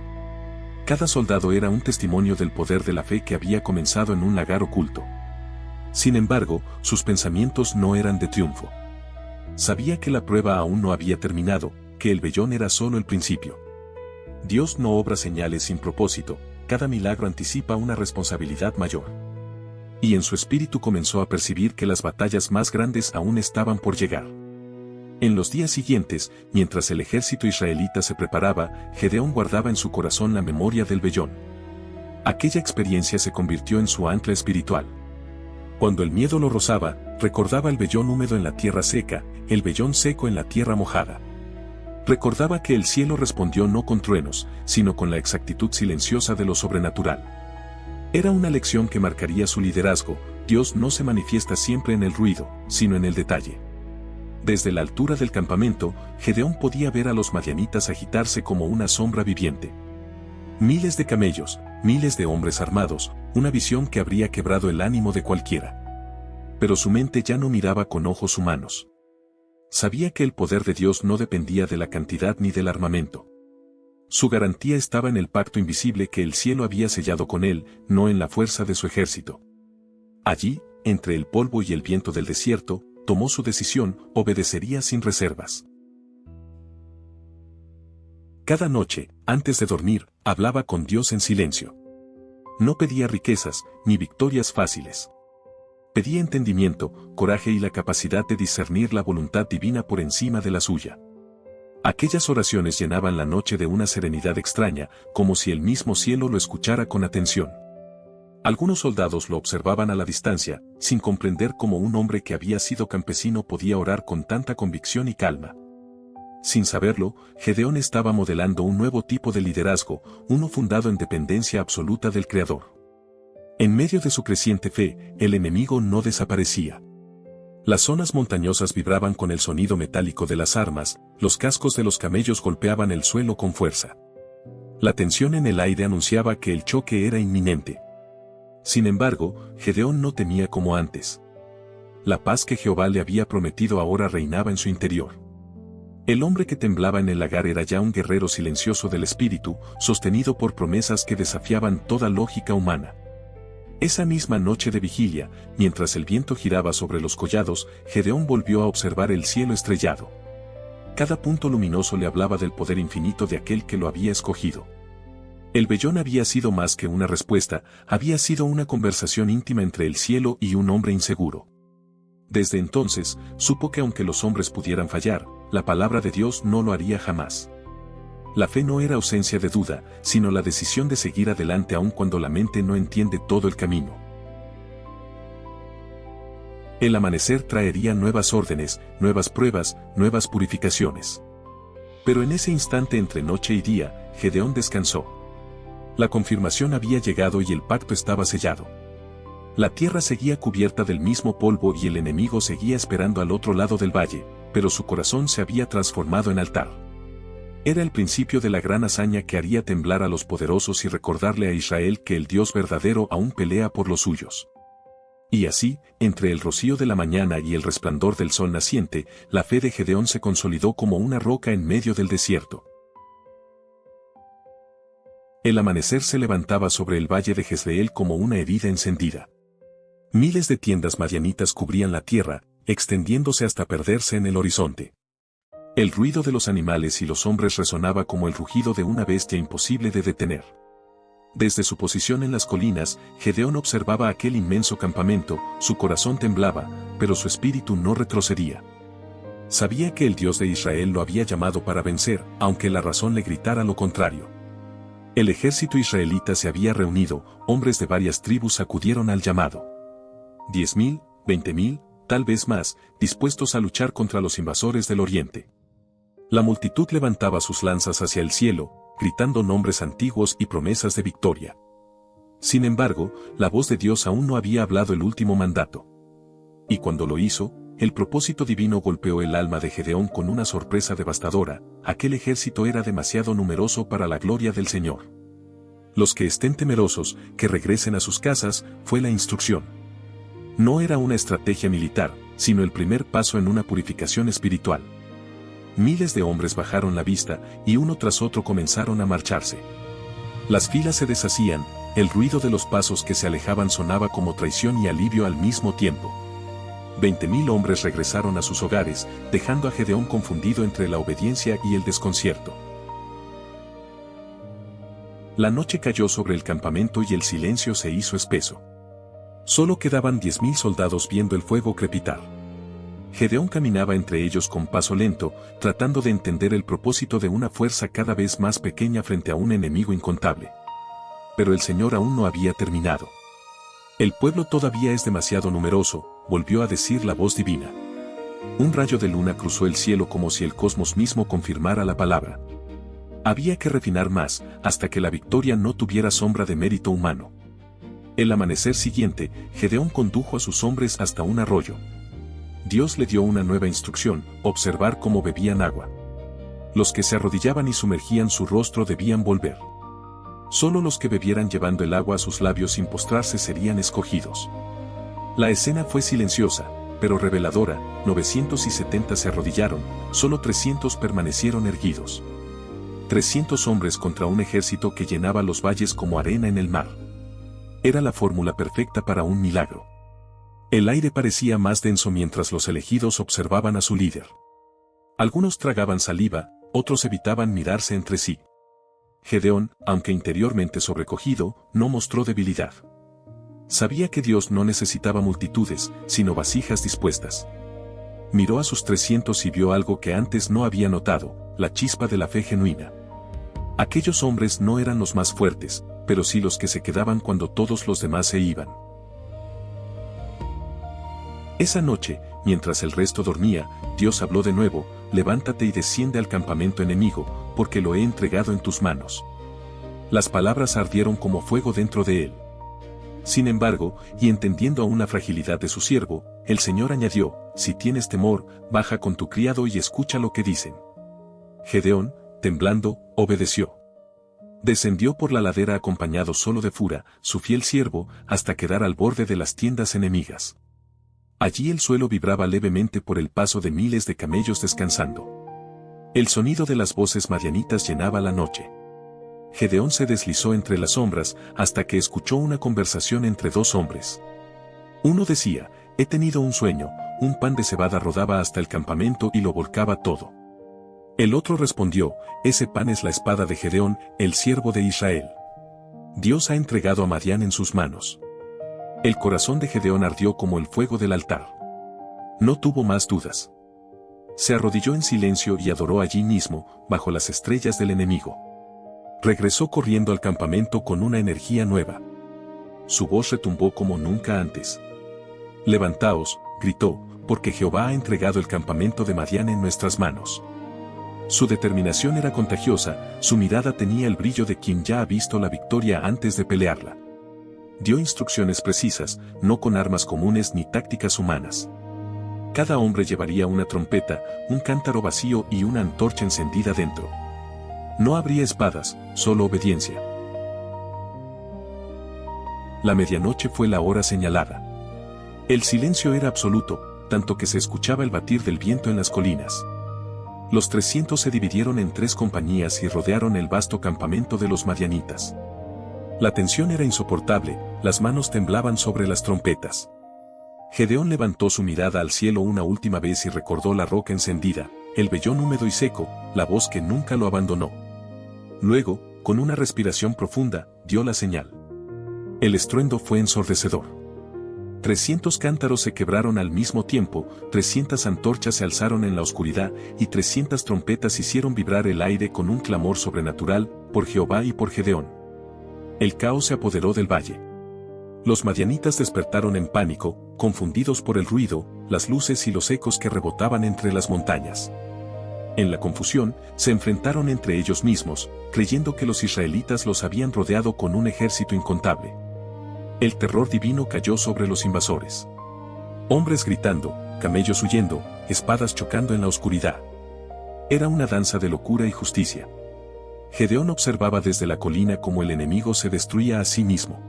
Cada soldado era un testimonio del poder de la fe que había comenzado en un lagar oculto. Sin embargo, sus pensamientos no eran de triunfo. Sabía que la prueba aún no había terminado, que el vellón era solo el principio. Dios no obra señales sin propósito, cada milagro anticipa una responsabilidad mayor. Y en su espíritu comenzó a percibir que las batallas más grandes aún estaban por llegar. En los días siguientes, mientras el ejército israelita se preparaba, Gedeón guardaba en su corazón la memoria del vellón. Aquella experiencia se convirtió en su ancla espiritual. Cuando el miedo lo rozaba, recordaba el vellón húmedo en la tierra seca, el vellón seco en la tierra mojada. Recordaba que el cielo respondió no con truenos, sino con la exactitud silenciosa de lo sobrenatural. Era una lección que marcaría su liderazgo. Dios no se manifiesta siempre en el ruido, sino en el detalle. Desde la altura del campamento, Gedeón podía ver a los madianitas agitarse como una sombra viviente. Miles de camellos, miles de hombres armados, una visión que habría quebrado el ánimo de cualquiera. Pero su mente ya no miraba con ojos humanos. Sabía que el poder de Dios no dependía de la cantidad ni del armamento. Su garantía estaba en el pacto invisible que el cielo había sellado con él, no en la fuerza de su ejército. Allí, entre el polvo y el viento del desierto, tomó su decisión, obedecería sin reservas. Cada noche, antes de dormir, hablaba con Dios en silencio. No pedía riquezas, ni victorias fáciles. Pedía entendimiento, coraje y la capacidad de discernir la voluntad divina por encima de la suya. Aquellas oraciones llenaban la noche de una serenidad extraña, como si el mismo cielo lo escuchara con atención. Algunos soldados lo observaban a la distancia, sin comprender cómo un hombre que había sido campesino podía orar con tanta convicción y calma. Sin saberlo, Gedeón estaba modelando un nuevo tipo de liderazgo, uno fundado en dependencia absoluta del Creador. En medio de su creciente fe, el enemigo no desaparecía. Las zonas montañosas vibraban con el sonido metálico de las armas, los cascos de los camellos golpeaban el suelo con fuerza. La tensión en el aire anunciaba que el choque era inminente. Sin embargo, Gedeón no temía como antes. La paz que Jehová le había prometido ahora reinaba en su interior. El hombre que temblaba en el lagar era ya un guerrero silencioso del espíritu, sostenido por promesas que desafiaban toda lógica humana. Esa misma noche de vigilia, mientras el viento giraba sobre los collados, Gedeón volvió a observar el cielo estrellado. Cada punto luminoso le hablaba del poder infinito de aquel que lo había escogido. El vellón había sido más que una respuesta, había sido una conversación íntima entre el cielo y un hombre inseguro. Desde entonces, supo que aunque los hombres pudieran fallar, la palabra de Dios no lo haría jamás. La fe no era ausencia de duda, sino la decisión de seguir adelante aun cuando la mente no entiende todo el camino. El amanecer traería nuevas órdenes, nuevas pruebas, nuevas purificaciones. Pero en ese instante entre noche y día, Gedeón descansó. La confirmación había llegado y el pacto estaba sellado. La tierra seguía cubierta del mismo polvo y el enemigo seguía esperando al otro lado del valle, pero su corazón se había transformado en altar. Era el principio de la gran hazaña que haría temblar a los poderosos y recordarle a Israel que el Dios verdadero aún pelea por los suyos. Y así, entre el rocío de la mañana y el resplandor del sol naciente, la fe de Gedeón se consolidó como una roca en medio del desierto. El amanecer se levantaba sobre el valle de Jezreel como una herida encendida. Miles de tiendas madianitas cubrían la tierra, extendiéndose hasta perderse en el horizonte. El ruido de los animales y los hombres resonaba como el rugido de una bestia imposible de detener. Desde su posición en las colinas, Gedeón observaba aquel inmenso campamento, su corazón temblaba, pero su espíritu no retrocedía. Sabía que el Dios de Israel lo había llamado para vencer, aunque la razón le gritara lo contrario. El ejército israelita se había reunido, hombres de varias tribus acudieron al llamado. 10.000, 20.000, tal vez más, dispuestos a luchar contra los invasores del oriente. La multitud levantaba sus lanzas hacia el cielo, gritando nombres antiguos y promesas de victoria. Sin embargo, la voz de Dios aún no había hablado el último mandato. Y cuando lo hizo, el propósito divino golpeó el alma de Gedeón con una sorpresa devastadora: aquel ejército era demasiado numeroso para la gloria del Señor. Los que estén temerosos, que regresen a sus casas, fue la instrucción. No era una estrategia militar, sino el primer paso en una purificación espiritual. Miles de hombres bajaron la vista, y uno tras otro comenzaron a marcharse. Las filas se deshacían, el ruido de los pasos que se alejaban sonaba como traición y alivio al mismo tiempo. 20.000 hombres regresaron a sus hogares, dejando a Gedeón confundido entre la obediencia y el desconcierto. La noche cayó sobre el campamento y el silencio se hizo espeso. Solo quedaban 10.000 soldados viendo el fuego crepitar. Gedeón caminaba entre ellos con paso lento, tratando de entender el propósito de una fuerza cada vez más pequeña frente a un enemigo incontable. Pero el Señor aún no había terminado. El pueblo todavía es demasiado numeroso, volvió a decir la voz divina. Un rayo de luna cruzó el cielo como si el cosmos mismo confirmara la palabra. Había que refinar más, hasta que la victoria no tuviera sombra de mérito humano. El amanecer siguiente, Gedeón condujo a sus hombres hasta un arroyo. Dios le dio una nueva instrucción: observar cómo bebían agua. Los que se arrodillaban y sumergían su rostro debían volver. Solo los que bebieran llevando el agua a sus labios sin postrarse serían escogidos. La escena fue silenciosa, pero reveladora. 970 se arrodillaron, solo 300 permanecieron erguidos. 300 hombres contra un ejército que llenaba los valles como arena en el mar. Era la fórmula perfecta para un milagro. El aire parecía más denso mientras los elegidos observaban a su líder. Algunos tragaban saliva, otros evitaban mirarse entre sí. Gedeón, aunque interiormente sobrecogido, no mostró debilidad. Sabía que Dios no necesitaba multitudes, sino vasijas dispuestas. Miró a sus 300 y vio algo que antes no había notado: la chispa de la fe genuina. Aquellos hombres no eran los más fuertes, pero sí los que se quedaban cuando todos los demás se iban. Esa noche, mientras el resto dormía, Dios habló de nuevo: levántate y desciende al campamento enemigo, porque lo he entregado en tus manos. Las palabras ardieron como fuego dentro de él. Sin embargo, y entendiendo aún la fragilidad de su siervo, el Señor añadió: si tienes temor, baja con tu criado y escucha lo que dicen. Gedeón, temblando, obedeció. Descendió por la ladera acompañado solo de Fura, su fiel siervo, hasta quedar al borde de las tiendas enemigas. Allí el suelo vibraba levemente por el paso de miles de camellos descansando. El sonido de las voces madianitas llenaba la noche. Gedeón se deslizó entre las sombras hasta que escuchó una conversación entre dos hombres. Uno decía: he tenido un sueño, un pan de cebada rodaba hasta el campamento y lo volcaba todo. El otro respondió: ese pan es la espada de Gedeón, el siervo de Israel. Dios ha entregado a Madián en sus manos. El corazón de Gedeón ardió como el fuego del altar. No tuvo más dudas. Se arrodilló en silencio y adoró allí mismo, bajo las estrellas del enemigo. Regresó corriendo al campamento con una energía nueva. Su voz retumbó como nunca antes. Levantaos, gritó, porque Jehová ha entregado el campamento de Madián en nuestras manos. Su determinación era contagiosa, su mirada tenía el brillo de quien ya ha visto la victoria antes de pelearla. Dio instrucciones precisas, no con armas comunes ni tácticas humanas. Cada hombre llevaría una trompeta, un cántaro vacío y una antorcha encendida dentro. No habría espadas, solo obediencia. La medianoche fue la hora señalada. El silencio era absoluto, tanto que se escuchaba el batir del viento en las colinas. Los 300 se dividieron en 3 compañías y rodearon el vasto campamento de los madianitas. La tensión era insoportable, las manos temblaban sobre las trompetas. Gedeón levantó su mirada al cielo una última vez y recordó la roca encendida, el vellón húmedo y seco, la voz que nunca lo abandonó. Luego, con una respiración profunda, dio la señal. El estruendo fue ensordecedor. 300 cántaros se quebraron al mismo tiempo, 300 antorchas se alzaron en la oscuridad, y 300 trompetas hicieron vibrar el aire con un clamor sobrenatural, por Jehová y por Gedeón. El caos se apoderó del valle. Los madianitas despertaron en pánico, confundidos por el ruido, las luces y los ecos que rebotaban entre las montañas. En la confusión, se enfrentaron entre ellos mismos, creyendo que los israelitas los habían rodeado con un ejército incontable. El terror divino cayó sobre los invasores. Hombres gritando, camellos huyendo, espadas chocando en la oscuridad. Era una danza de locura y justicia. Gedeón observaba desde la colina cómo el enemigo se destruía a sí mismo.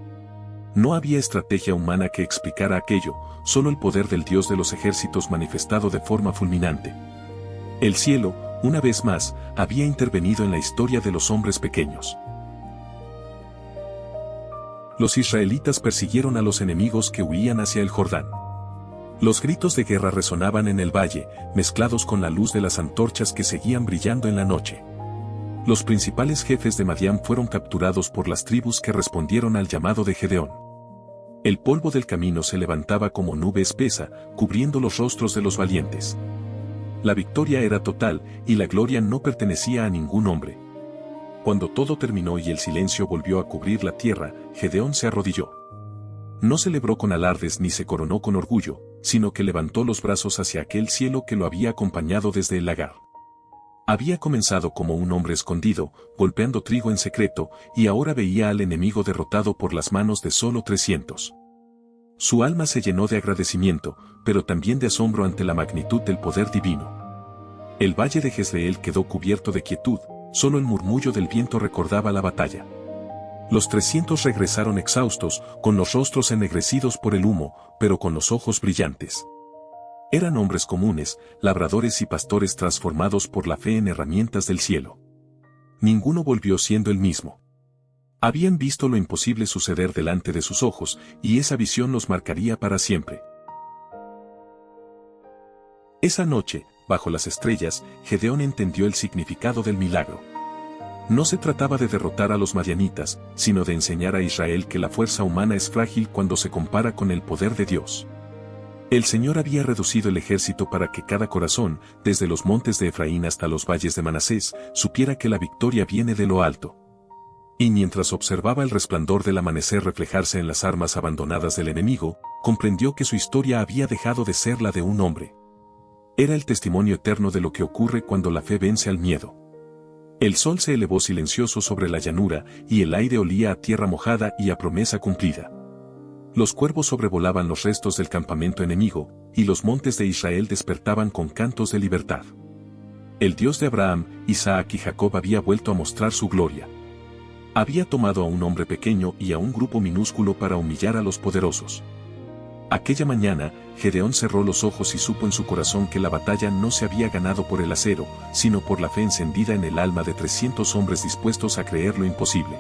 No había estrategia humana que explicara aquello, solo el poder del Dios de los ejércitos manifestado de forma fulminante. El cielo, una vez más, había intervenido en la historia de los hombres pequeños. Los israelitas persiguieron a los enemigos que huían hacia el Jordán. Los gritos de guerra resonaban en el valle, mezclados con la luz de las antorchas que seguían brillando en la noche. Los principales jefes de Madián fueron capturados por las tribus que respondieron al llamado de Gedeón. El polvo del camino se levantaba como nube espesa, cubriendo los rostros de los valientes. La victoria era total, y la gloria no pertenecía a ningún hombre. Cuando todo terminó y el silencio volvió a cubrir la tierra, Gedeón se arrodilló. No celebró con alardes ni se coronó con orgullo, sino que levantó los brazos hacia aquel cielo que lo había acompañado desde el lagar. Había comenzado como un hombre escondido, golpeando trigo en secreto, y ahora veía al enemigo derrotado por las manos de solo 300. Su alma se llenó de agradecimiento, pero también de asombro ante la magnitud del poder divino. El valle de Jezreel quedó cubierto de quietud, solo el murmullo del viento recordaba la batalla. Los 300 regresaron exhaustos, con los rostros ennegrecidos por el humo, pero con los ojos brillantes. Eran hombres comunes, labradores y pastores transformados por la fe en herramientas del cielo. Ninguno volvió siendo el mismo. Habían visto lo imposible suceder delante de sus ojos, y esa visión los marcaría para siempre. Esa noche, bajo las estrellas, Gedeón entendió el significado del milagro. No se trataba de derrotar a los madianitas, sino de enseñar a Israel que la fuerza humana es frágil cuando se compara con el poder de Dios. El Señor había reducido el ejército para que cada corazón, desde los montes de Efraín hasta los valles de Manasés, supiera que la victoria viene de lo alto. Y mientras observaba el resplandor del amanecer reflejarse en las armas abandonadas del enemigo, comprendió que su historia había dejado de ser la de un hombre. Era el testimonio eterno de lo que ocurre cuando la fe vence al miedo. El sol se elevó silencioso sobre la llanura, y el aire olía a tierra mojada y a promesa cumplida. Los cuervos sobrevolaban los restos del campamento enemigo, y los montes de Israel despertaban con cantos de libertad. El Dios de Abraham, Isaac y Jacob había vuelto a mostrar su gloria. Había tomado a un hombre pequeño y a un grupo minúsculo para humillar a los poderosos. Aquella mañana, Gedeón cerró los ojos y supo en su corazón que la batalla no se había ganado por el acero, sino por la fe encendida en el alma de 300 hombres dispuestos a creer lo imposible.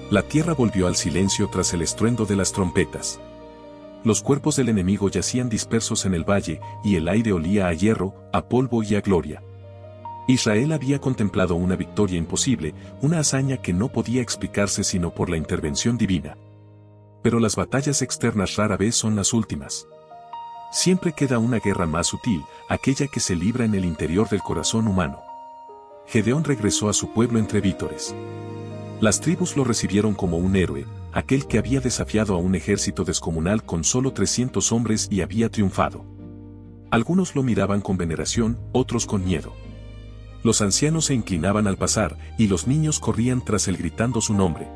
La tierra volvió al silencio tras el estruendo de las trompetas. Los cuerpos del enemigo yacían dispersos en el valle, y el aire olía a hierro, a polvo y a gloria. Israel había contemplado una victoria imposible, una hazaña que no podía explicarse sino por la intervención divina. Pero las batallas externas rara vez son las últimas. Siempre queda una guerra más sutil, aquella que se libra en el interior del corazón humano. Gedeón regresó a su pueblo entre vítores. Las tribus lo recibieron como un héroe, aquel que había desafiado a un ejército descomunal con solo 300 hombres y había triunfado. Algunos lo miraban con veneración, otros con miedo. Los ancianos se inclinaban al pasar, y los niños corrían tras él gritando su nombre.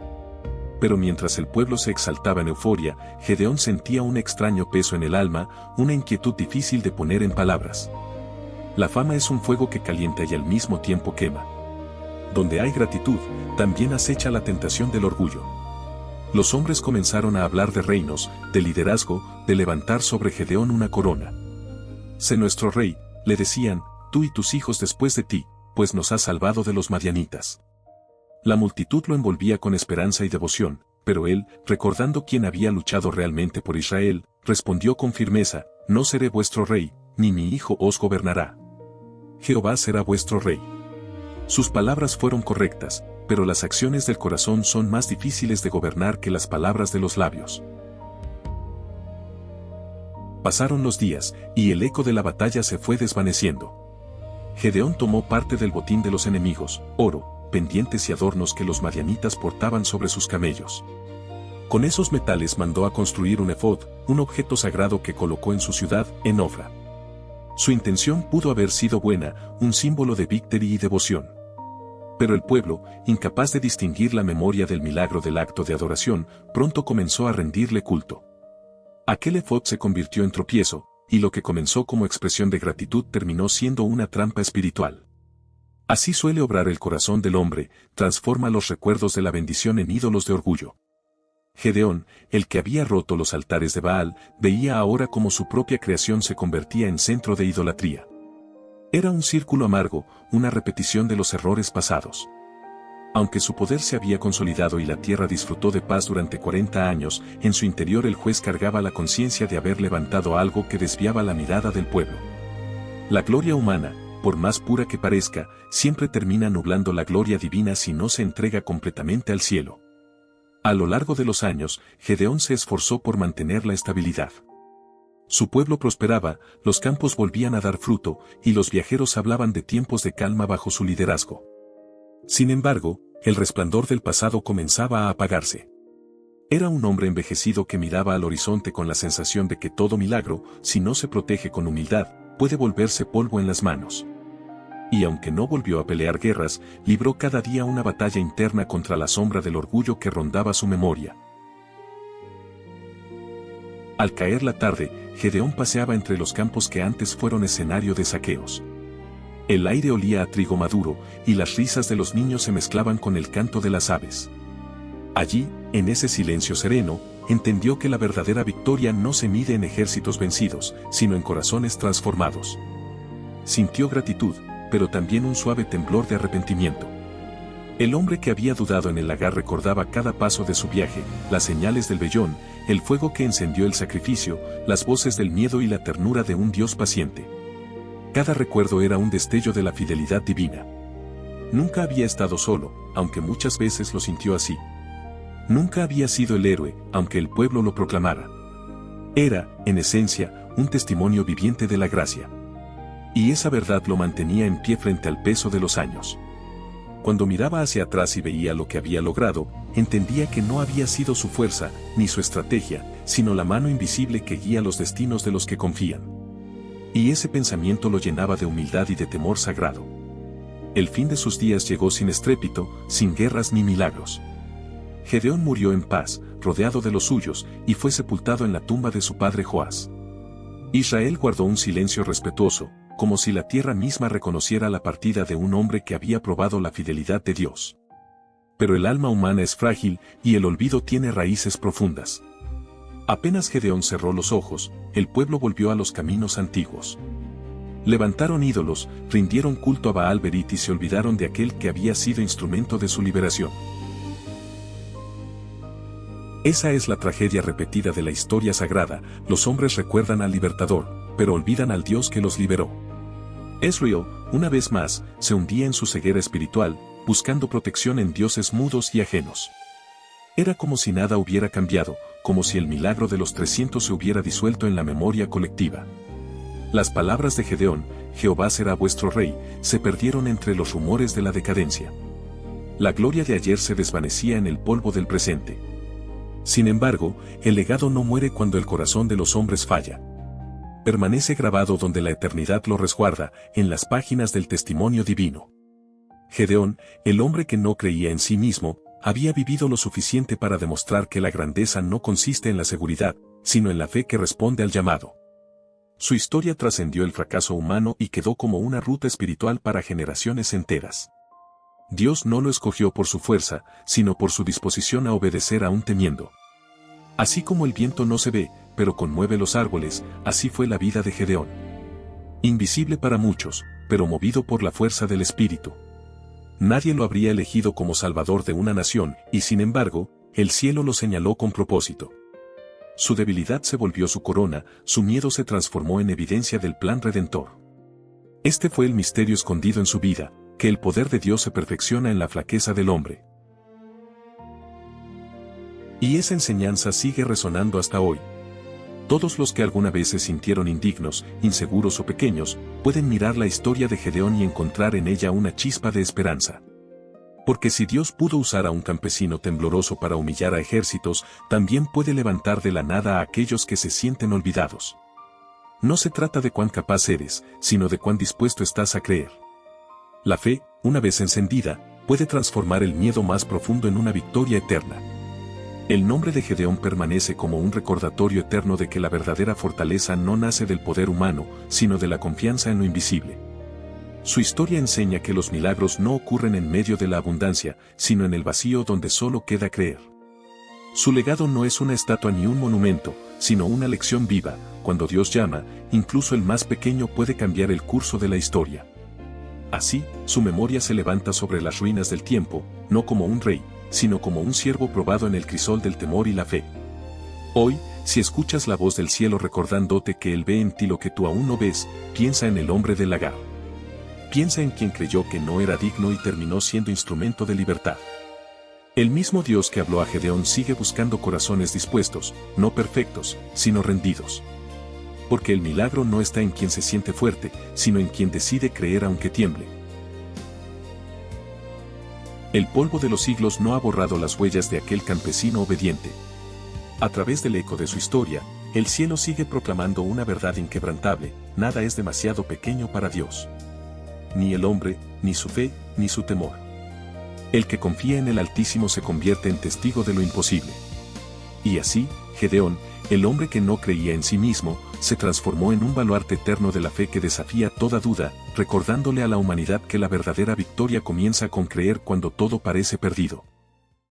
Pero mientras el pueblo se exaltaba en euforia, Gedeón sentía un extraño peso en el alma, una inquietud difícil de poner en palabras. La fama es un fuego que calienta y al mismo tiempo quema. Donde hay gratitud, también acecha la tentación del orgullo. Los hombres comenzaron a hablar de reinos, de liderazgo, de levantar sobre Gedeón una corona. Sé nuestro rey, le decían, tú y tus hijos después de ti, pues nos has salvado de los madianitas. La multitud lo envolvía con esperanza y devoción, pero él, recordando quién había luchado realmente por Israel, respondió con firmeza, no seré vuestro rey, ni mi hijo os gobernará. Jehová será vuestro rey. Sus palabras fueron correctas, pero las acciones del corazón son más difíciles de gobernar que las palabras de los labios. Pasaron los días, y el eco de la batalla se fue desvaneciendo. Gedeón tomó parte del botín de los enemigos, oro, pendientes y adornos que los madianitas portaban sobre sus camellos. Con esos metales mandó a construir un efod, un objeto sagrado que colocó en su ciudad, en Ofra. Su intención pudo haber sido buena, un símbolo de victoria y devoción. Pero el pueblo, incapaz de distinguir la memoria del milagro del acto de adoración, pronto comenzó a rendirle culto. Aquel efod se convirtió en tropiezo, y lo que comenzó como expresión de gratitud terminó siendo una trampa espiritual. Así suele obrar el corazón del hombre, transforma los recuerdos de la bendición en ídolos de orgullo. Gedeón, el que había roto los altares de Baal, veía ahora cómo su propia creación se convertía en centro de idolatría. Era un círculo amargo, una repetición de los errores pasados. Aunque su poder se había consolidado y la tierra disfrutó de paz durante 40 años, en su interior el juez cargaba la conciencia de haber levantado algo que desviaba la mirada del pueblo. La gloria humana, por más pura que parezca, siempre termina nublando la gloria divina si no se entrega completamente al cielo. A lo largo de los años, Gedeón se esforzó por mantener la estabilidad. Su pueblo prosperaba, los campos volvían a dar fruto, y los viajeros hablaban de tiempos de calma bajo su liderazgo. Sin embargo, el resplandor del pasado comenzaba a apagarse. Era un hombre envejecido que miraba al horizonte con la sensación de que todo milagro, si no se protege con humildad, puede volverse polvo en las manos. Y aunque no volvió a pelear guerras, libró cada día una batalla interna contra la sombra del orgullo que rondaba su memoria. Al caer la tarde, Gedeón paseaba entre los campos que antes fueron escenario de saqueos. El aire olía a trigo maduro, y las risas de los niños se mezclaban con el canto de las aves. Allí, en ese silencio sereno, entendió que la verdadera victoria no se mide en ejércitos vencidos, sino en corazones transformados. Sintió gratitud, pero también un suave temblor de arrepentimiento. El hombre que había dudado en el lagar recordaba cada paso de su viaje, las señales del vellón, el fuego que encendió el sacrificio, las voces del miedo y la ternura de un Dios paciente. Cada recuerdo era un destello de la fidelidad divina. Nunca había estado solo, aunque muchas veces lo sintió así. Nunca había sido el héroe, aunque el pueblo lo proclamara. Era, en esencia, un testimonio viviente de la gracia. Y esa verdad lo mantenía en pie frente al peso de los años. Cuando miraba hacia atrás y veía lo que había logrado, entendía que no había sido su fuerza, ni su estrategia, sino la mano invisible que guía los destinos de los que confían. Y ese pensamiento lo llenaba de humildad y de temor sagrado. El fin de sus días llegó sin estrépito, sin guerras ni milagros. Gedeón murió en paz, rodeado de los suyos, y fue sepultado en la tumba de su padre Joás. Israel guardó un silencio respetuoso, como si la tierra misma reconociera la partida de un hombre que había probado la fidelidad de Dios. Pero el alma humana es frágil, y el olvido tiene raíces profundas. Apenas Gedeón cerró los ojos, el pueblo volvió a los caminos antiguos. Levantaron ídolos, rindieron culto a Baal-Berit y se olvidaron de aquel que había sido instrumento de su liberación. Esa es la tragedia repetida de la historia sagrada: los hombres recuerdan al libertador, pero olvidan al Dios que los liberó. Israel, una vez más, se hundía en su ceguera espiritual, buscando protección en dioses mudos y ajenos. Era como si nada hubiera cambiado, como si el milagro de los 300 se hubiera disuelto en la memoria colectiva. Las palabras de Gedeón, Jehová será vuestro rey, se perdieron entre los rumores de la decadencia. La gloria de ayer se desvanecía en el polvo del presente. Sin embargo, el legado no muere cuando el corazón de los hombres falla. Permanece grabado donde la eternidad lo resguarda, en las páginas del testimonio divino. Gedeón, el hombre que no creía en sí mismo, había vivido lo suficiente para demostrar que la grandeza no consiste en la seguridad, sino en la fe que responde al llamado. Su historia trascendió el fracaso humano y quedó como una ruta espiritual para generaciones enteras. Dios no lo escogió por su fuerza, sino por su disposición a obedecer aún temiendo. Así como el viento no se ve, pero conmueve los árboles, así fue la vida de Gedeón. Invisible para muchos, pero movido por la fuerza del Espíritu. Nadie lo habría elegido como salvador de una nación, y sin embargo, el cielo lo señaló con propósito. Su debilidad se volvió su corona, su miedo se transformó en evidencia del plan redentor. Este fue el misterio escondido en su vida, que el poder de Dios se perfecciona en la flaqueza del hombre. Y esa enseñanza sigue resonando hasta hoy. Todos los que alguna vez se sintieron indignos, inseguros o pequeños, pueden mirar la historia de Gedeón y encontrar en ella una chispa de esperanza. Porque si Dios pudo usar a un campesino tembloroso para humillar a ejércitos, también puede levantar de la nada a aquellos que se sienten olvidados. No se trata de cuán capaz eres, sino de cuán dispuesto estás a creer. La fe, una vez encendida, puede transformar el miedo más profundo en una victoria eterna. El nombre de Gedeón permanece como un recordatorio eterno de que la verdadera fortaleza no nace del poder humano, sino de la confianza en lo invisible. Su historia enseña que los milagros no ocurren en medio de la abundancia, sino en el vacío donde solo queda creer. Su legado no es una estatua ni un monumento, sino una lección viva: cuando Dios llama, incluso el más pequeño puede cambiar el curso de la historia. Así, su memoria se levanta sobre las ruinas del tiempo, no como un rey, sino como un siervo probado en el crisol del temor y la fe. Hoy, si escuchas la voz del cielo recordándote que Él ve en ti lo que tú aún no ves, piensa en el hombre del Agar. Piensa en quien creyó que no era digno y terminó siendo instrumento de libertad. El mismo Dios que habló a Gedeón sigue buscando corazones dispuestos, no perfectos, sino rendidos. Porque el milagro no está en quien se siente fuerte, sino en quien decide creer aunque tiemble. El polvo de los siglos no ha borrado las huellas de aquel campesino obediente. A través del eco de su historia, el cielo sigue proclamando una verdad inquebrantable: nada es demasiado pequeño para Dios. Ni el hombre, ni su fe, ni su temor. El que confía en el Altísimo se convierte en testigo de lo imposible. Y así, Gedeón, el hombre que no creía en sí mismo, se transformó en un baluarte eterno de la fe que desafía toda duda, recordándole a la humanidad que la verdadera victoria comienza con creer cuando todo parece perdido.